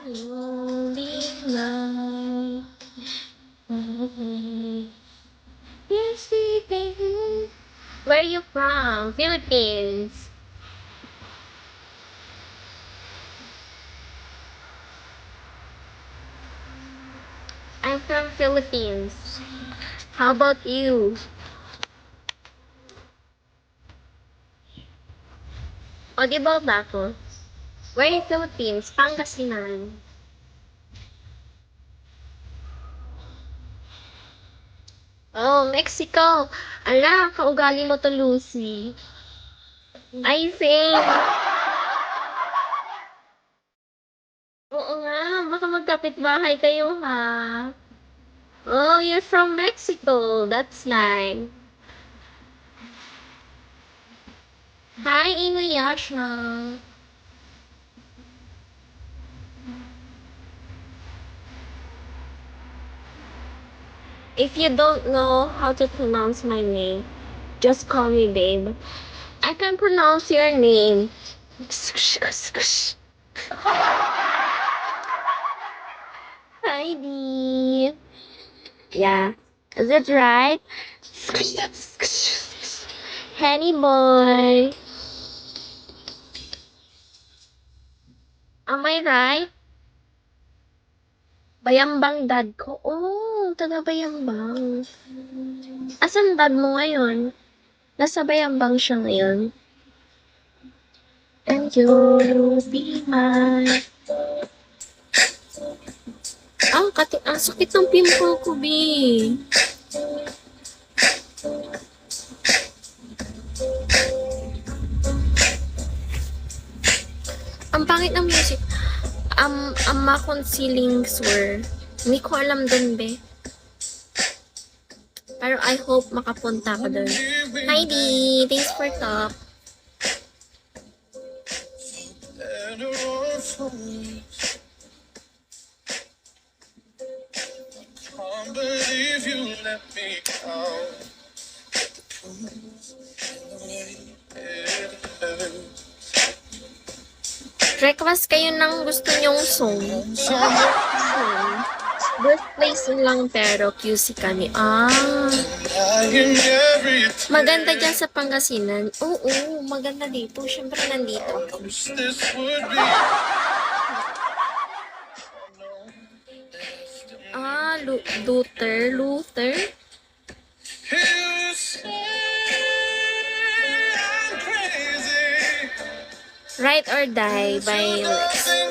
lonely night. Yes, baby. Where are you from? Philippines. I'm from Philippines. How about you? O, di ba ako? Where in Philippines? Pangasinan. Oh, Mexico. Ala, kaugali mo to, Lucy. I think. Oo nga, baka magkapit-bahay kayo, ha? Oh, you're from Mexico. That's nice. Hi, Inuyasha. If you don't know how to pronounce my name, just call me babe. I can pronounce your name. Heidi. Yeah. Is it right? Henny boy. Am I right? Bayambang dad ko. Oh, taga Bayambang. Asan dad mo ngayon? Nasa Bayambang siya ngayon. And you'll be mine. Ang sakit ng pimple ko, B. Ang pangit ng music. Concealing swear. Hindi ko alam dun, be. Pero I hope makapunta ko dun. Heidi, thanks for talk. Request kayo ng gusto nyong song. Birthplace lang pero QC kami. Maganda dyan sa Pangasinan. Oo, maganda dito. Siyempre nandito. Luther? Ride or Die by Lex.